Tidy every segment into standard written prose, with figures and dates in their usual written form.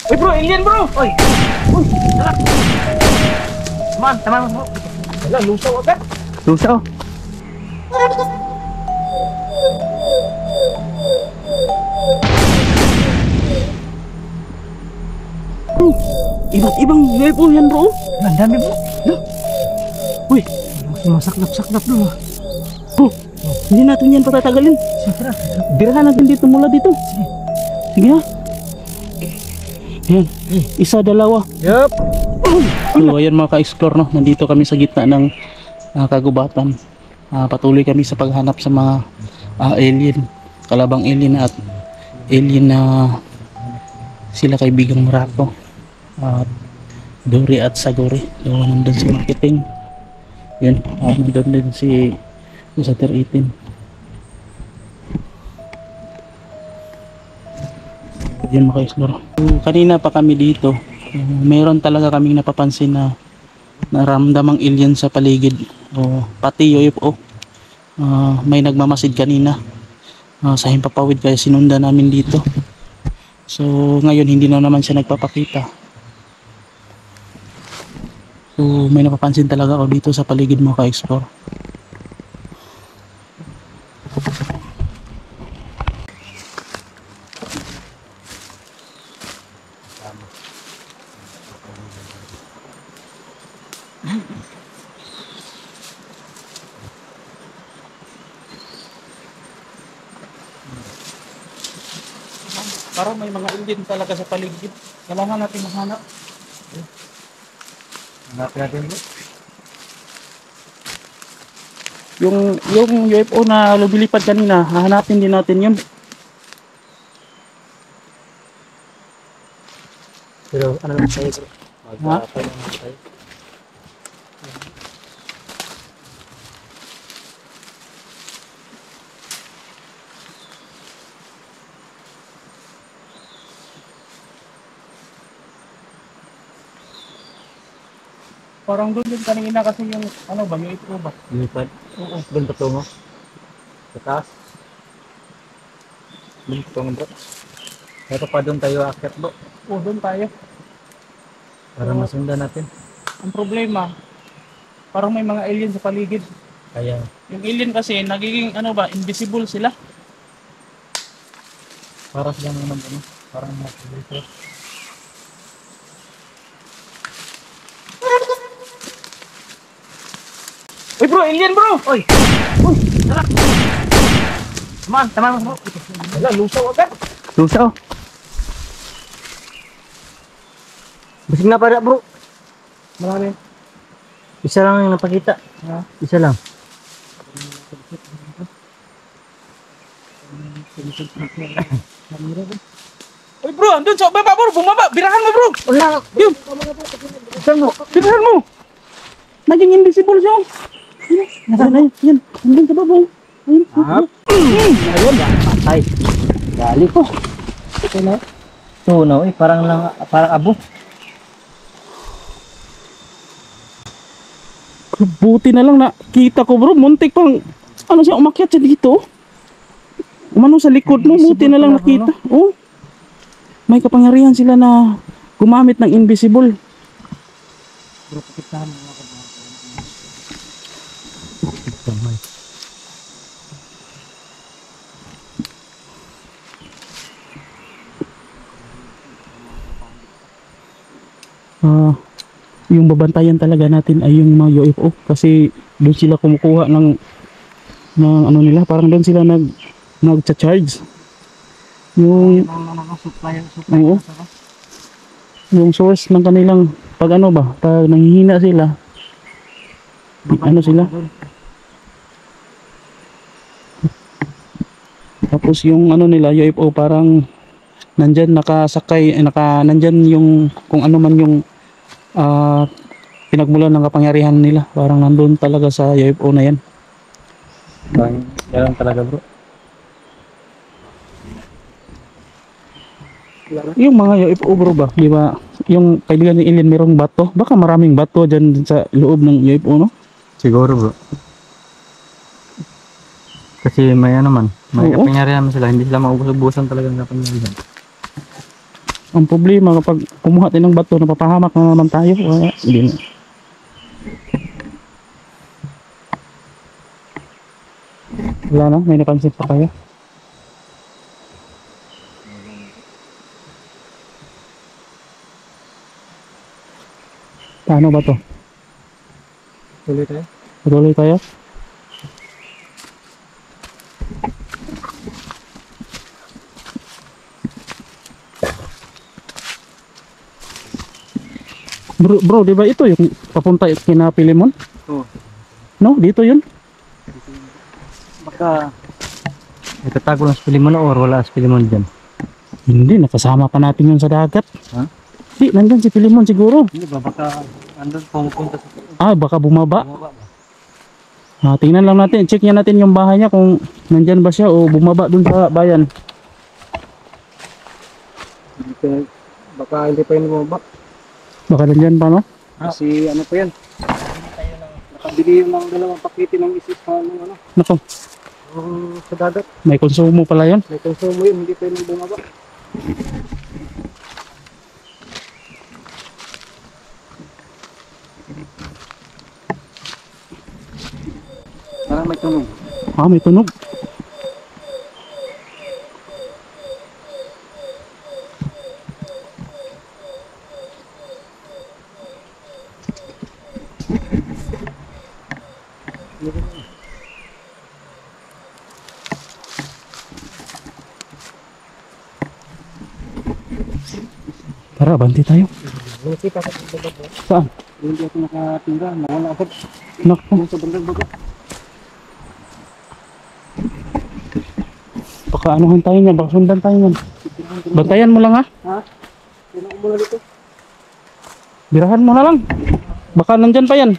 Uy bro, alien bro! Uy! Uy! Tara! Tama bro! Wala, lusaw agad! Lusaw. Ibang UFO yan bro. Ang dami bro! Uy, Sumasaklap-saklap bro! bro, hindi natin yan patatagalin. Tara! Dirahan natin dito mula dito. Sige! Sige ha. Ayan, isa, dalawa. Yup! So ayan mga ka-explore, no? Nandito kami sa gitna ng kagubatan. Patuloy kami sa paghanap sa mga alien, kalabang alien at alien na sila kaibigang Murato at Dory at Sagori. So nandun si Marketing, yun, nandun din si Usater 18. Yun mga ka-explore. So, kanina pa kami dito, meron talaga kaming napapansin na naramdamang alien sa paligid, pati UFO. May nagmamasid kanina sa Himpapawid, kaya sinunda namin dito. So ngayon hindi na naman siya nagpapakita. So may napapansin talaga ako dito sa paligid mo ka-explore. Parang may mga alien talaga sa paligid. Kailangan natin mahanap. Hanapin natin bro! Yung UFO na lumilipad kanina, hahanapin din natin yun. Pero ano lang tayo bro? Ha? Magpapay naman tayo. Parang doon din kanina kasi yung ano ba, UFO ba? Lumipad? Oo. Doon patungo? Sa taas? Doon patungo bro? Ito pa doon tayo akit bro, Oo, doon tayo. para masundan natin. Ang problema, parang may mga alien sa paligid. Kaya Yung alien kasi nagiging ano ba, invisible sila. para silang naman ano, parang nasa dito. Uy bro, alien bro! Uy! Uy! Tara! Tama bro! Wala, lusaw agad! Lusaw. Busing na para bro! Marami. Isa lang yung napakita. Ha? Isa lang. Uy bro, andun sa baba bro, bumaba, birahan mo bro! Wala! Yun! Saan mo? Birahan mo! Naging invisible siya. Nasaan na yun? Yan, andun sa baba. Ayun. Up! Ayun! Patay! Gali ko! Okay na. Tunaw eh, parang abo. Buti na lang nakita ko bro, muntik pang ano siya, umakyat siya dito. Umano sa likod mo, buti na lang nakita. Oh. May kapangyarihan sila na gumamit ng invisible. Bro, pakitahan mo mga Yung babantayan talaga natin ay yung mga UFO kasi doon sila kumukuha ng ano nila, parang doon sila nagcha-charge. Yung supply oo, yung source ng kanilang pag ano ba, pag nanghihina sila, ano sila. Tapos yung ano nila, UFO parang nandyan nakasakay, nandyan yung kung ano man yung pinagmulan ng kapangyarihan nila. Parang nandun talaga sa UFO na yan. Yan talaga bro. Yung mga UFO bro ba, di ba? Yung kaibigan ni Alien merong bato. Baka maraming bato dyan sa loob ng UFO, no? Siguro bro. Kasi may ano man, may Oo. kapangyarihan sila, hindi sila maubos-ubusan talaga ng kapangyarihan. Ang problema kapag kumuha tayo ng bato, napapahamak na naman tayo. Kaya, hindi na. Wala na, may napansin pa kayo. Paano ba to? Tuloy tayo. Patuloy tayo? Bro, di ba ito yung papunta kina Pilimon? Oo. No, dito yun. Baka nagtatago lang sa Pilimon or wala sa Pilimon dyan? Hindi, nakasama pa natin yun sa dagat. Ha? Di, nandyan si Pilimon siguro. Hindi ba? Baka andun pumupunta sa Baka bumaba. bumaba ba? Tingnan lang natin, check niya natin yung bahay niya kung nandyan ba siya o bumaba dun sa bayan. Baka hindi pa yun bumaba. Baka nandyan pa, no? Kasi ano pa yan? Nakabili yung mga dalawang pakete ng isis sa ano, Nako, sa dagat. may konsumo pala yun. May konsumo yun, hindi pa yun bumaba. Parang may tunog. May tunog. Tara, banti tayo. Nakita ko sa dagat. Saan? Hindi ako nakatingga, nawala agad. Nako, Sa bandang baga. baka anuhan tayo niyan, baka sundan tayo niyan. Bantayan mo lang ha. Ha? Sino ko muna dito? Birahan mo na lang. Baka nandyan pa yan.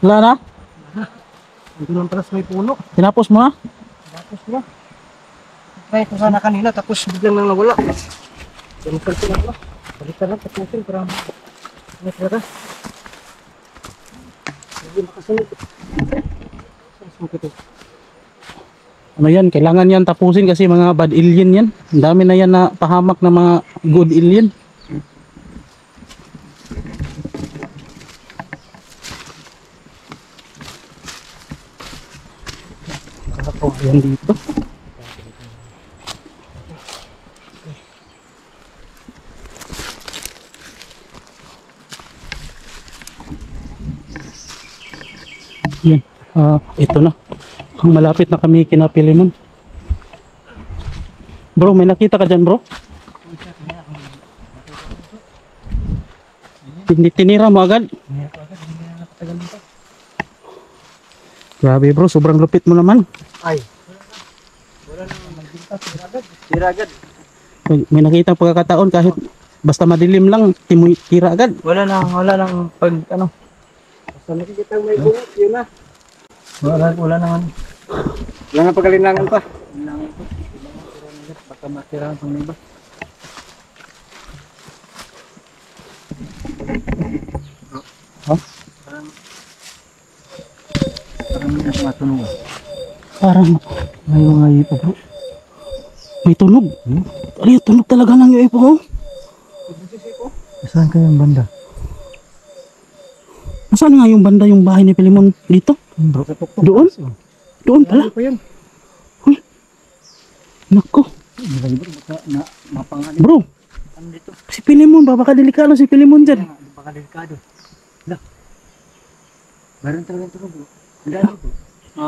Wala na? Hindi naman pala sa may puno. Tinapos mo na? Tapos ba? Try ko sana kanina tapos biglang nang nawala. Cancel ko lang ba? Balikan lang tapusin para may tira. Hindi makasunod. Saan sumukit ito? Ano yan? Kailangan yan tapusin kasi mga bad alien yan. Ang dami na yan na pahamak na mga good alien. Ako, yan dito. Yan. Ito na. Ang malapit na kami kina Pilimon. Bro, may nakita ka dyan, bro? Tinira mo agad. Grabe, bro. Sobrang lupit mo naman. Ay. Wala nang magbinta. Tira agad. May nakita pagkakataon kahit basta madilim lang, tira agad. Wala nang pag ano. Basta nakikita may bungot, yun na. Wala naman. Wala nang pagalinlangan pa. Linlangan pa. Baka matirahan pang iba. Ha? Parang may matunog. Parang may mga ipo, bro. May tunog. Ano yung tunog talaga ng UFO? Saan kayang banda? Nasaan nga yung banda yung bahay ni Pilimon dito? Bro, Doon? Doon pala. Ano pa yan? Nako. Baka na mapanganin. Bro, Ano dito? si Pilimon ba? Baka delikado si Pilimon dyan. Baka delikado. Lah. Meron talaga ito bro. Ang dami bro. Ha?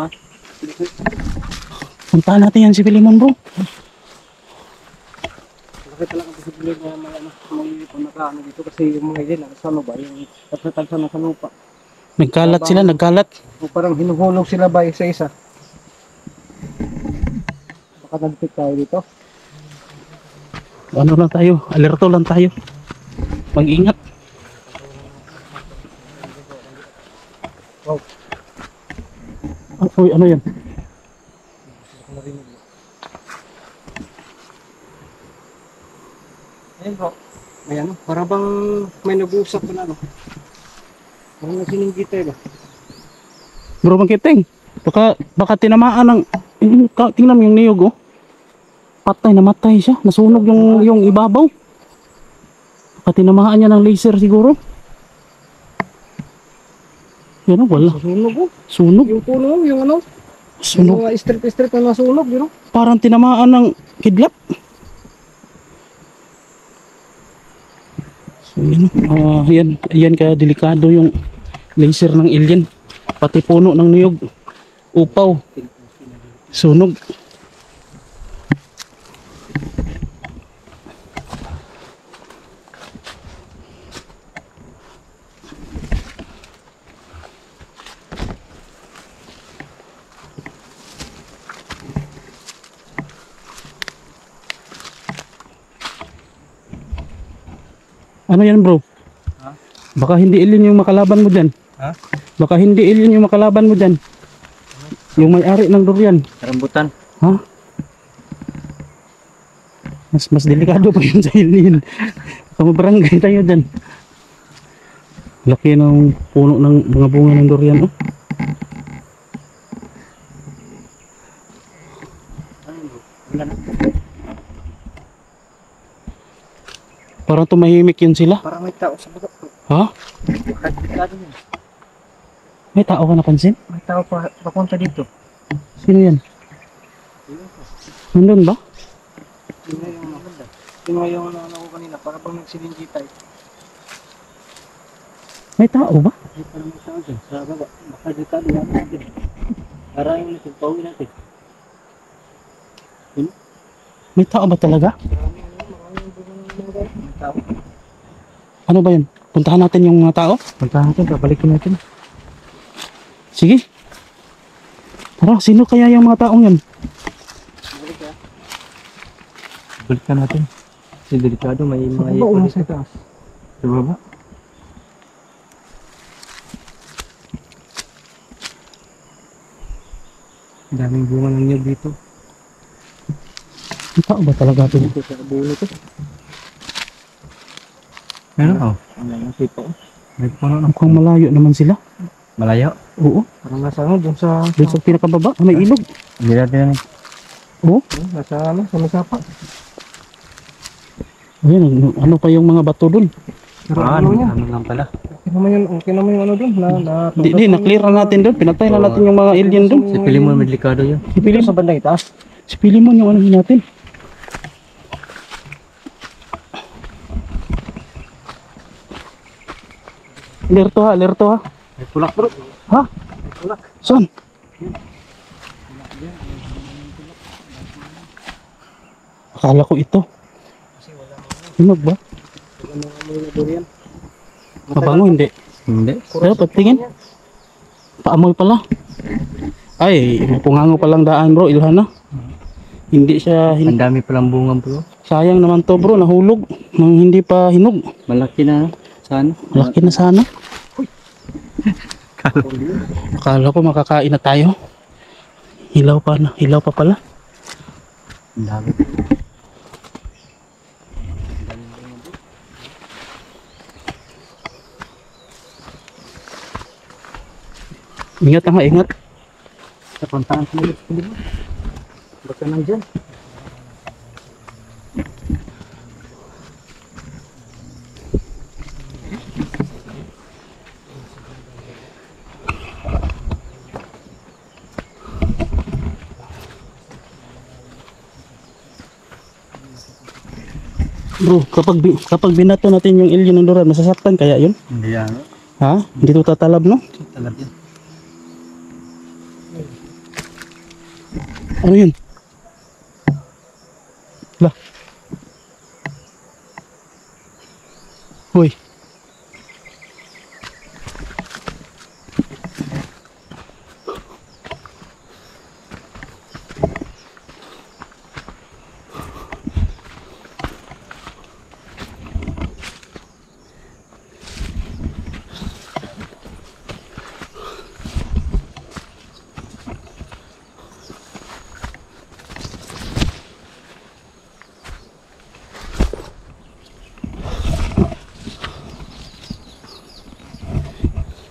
Puntahan natin yan si Pilimon, bro. Bakit talaga posible na may pamakaano dito kasi yung mga alien nasa ano ba, yung tatagsa na sa lupa. Nagkalat sila, nagkalat. O parang hinuhulog sila ba isa-isa. Baka nagpit tayo dito. Ano lang tayo, alerto lang tayo. Mag-ingat. Wow. Uy, ano yan? Ayun bro. May ano, para bang may nag-uusap na ano. Parang nagsininggita ba? Bro, magkiting. Baka tinamaan ng... Tingnan mo yung niyog, oh. Patay, namatay siya. Nasunog yung ibabaw. Baka tinamaan niya ng laser siguro. Yan, oh, wala. Sunog oh. Sunog. Yung puno, yung ano. Sunog. Yung mga strip na nasunog, yun know? Parang tinamaan ng kidlat. So, yan kaya delikado yung laser ng alien. Pati puno ng niyog. Upaw. Sunog. Ano yan bro? Ha? Baka hindi alien yung makalaban mo dyan. Ha? Baka hindi alien yung makalaban mo dyan. Yung may-ari ng durian. Rambutan. Ha? Mas delikado pa yun sa alien. Baka mabarangay tayo dyan. Laki ng puno ng mga bunga ng durian. Oh. Wala na. Parang tumahimik yun sila. Parang may tao sa baba. Ha? Delikado yun. May tao ka napansin? May tao pa papunta dito. Sino yan? Nandun ba? Sino yung maganda? Sino yung ano ko kanina? Para bang nagsilinggitay. May tao ba? May parang may tao dyan. Sa baba. Baka delikado lang natin. Para yung natin. Pauwi natin. May tao ba talaga? May tao. Ano ba yun? Puntahan natin yung mga tao? Puntahan natin. Babalikin natin. Sige. Tara, sino kaya yung mga taong yan? Balikan natin. Kasi delikado. May mga baba o ipon nasa dito. taas? Sa baba. Daming bunga ng niyog dito. May tao ba talaga ito? Dito sa bulo to. Ano? Oh. Ano yung tipo? May puno ng Mukhang malayo naman sila. malayo. Oo. Parang nasa ano, dun sa... Doon sa pinakababa, may ilog. Hindi natin Oo. nasa ano, sa masapa. Ayan, ano pa yung mga bato doon? Pero ano niya? Ano lang pala? Okay naman yung ano dun. Hindi, na-clear na natin doon. Pinatay na natin yung mga alien doon. Si Pilimon, may delikado yun. Si Pilimon, Sa bandang itaas. si Pilimon yung ano natin. Alerto ha. May tulak bro. Ha? May tulak. Saan? Akala ko ito. Hinog ba? Wala mga amoy na durian. Mabango hindi. Hindi. Pero pagtingin. Paamoy pala. Ay, mapungango palang daan bro, Ilhana. Hindi siya Ang dami palang bunga bro. sayang naman to bro, nahulog nang hindi pa hinog. Malaki na. Saan? Malaki na sana. Akala ko makakain na tayo. Hilaw pa pala. Ang dami. Ingat ha, ingat. Napuntahan sa mga dito. Baka nandyan. Bro, kapag binato natin yung alien ng Doran, masasaktan kaya yun? Hindi yan. Ha? Hindi to tatalab no? Talaga yan. Ano yun? Lah. Hoy.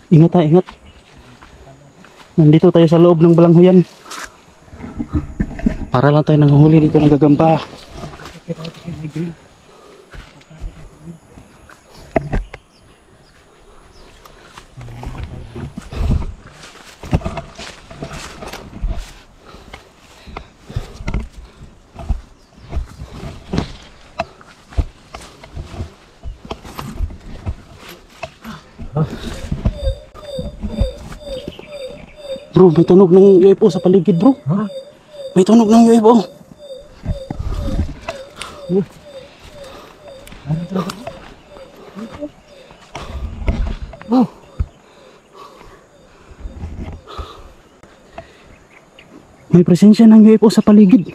Ingat tayo, ingat. Nandito tayo sa loob ng balanghoyan. Para lang tayo nanghuli dito ng gagamba. Bro, may tunog ng UFO sa paligid, bro. Ha? May tunog ng UFO. Oh. May presensya ng UFO sa paligid.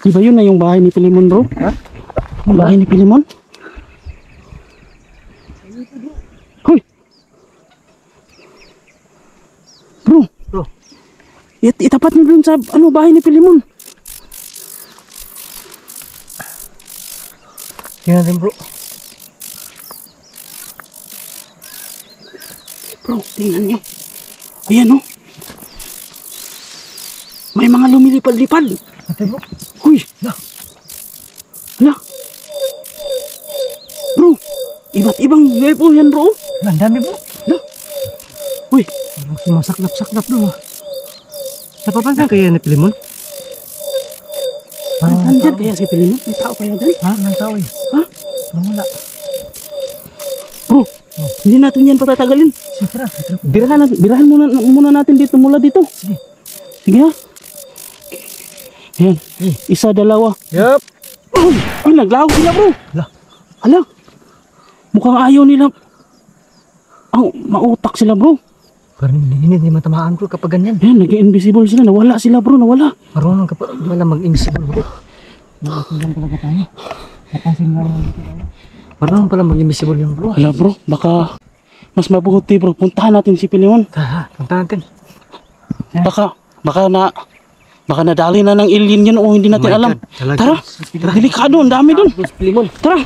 Di ba yun na yung bahay ni Pilimon, bro? Ha? Yung bahay ni Pilimon? Hoy! Bro! Bro. Itapat niyo dun sa bahay ni Pilimon. Tingnan natin bro. Bro, tingnan niyo. Ayan, oh. May mga lumilipad-lipad. Ate bro. Uy! Hala! Bro! Iba't ibang UFO yan, bro. Ang dami bro. Hala! Uy! Parang sumasaklap-saklap bro. Napapansin kaya ni Pilimon? Nandyan kaya si Pilimon? May tao kaya dyan? Ha? Nang tao eh. Ha? Parang wala. Bro! Hindi natin yan patatagalin. Sige tara. Birahan muna natin dito mula dito. Sige. Sige ha. Ayan. Isa, dalawa. Yup. Ay, naglaho sila, bro. Hala. Hala. Mukhang ayaw nila. Ang mautak sila, bro. Parang hindi matamaan bro kapag ganyan. Ayan, nag-invisible sila. Nawala sila, bro. Nawala. Marunong kapag wala mag-invisible bro. Marunong talaga tayo. Napansin nga naman dito. Marunong pala mag-invisible yung bro. Hala, bro. Baka mas mabuti, bro. Puntahan natin si Pilimon. Tara, punta natin. Baka nadali na ng alien yun o hindi natin Oh my alam. God, talaga. Tara. Delikado. Ang dami dun. Pilimon. Tara.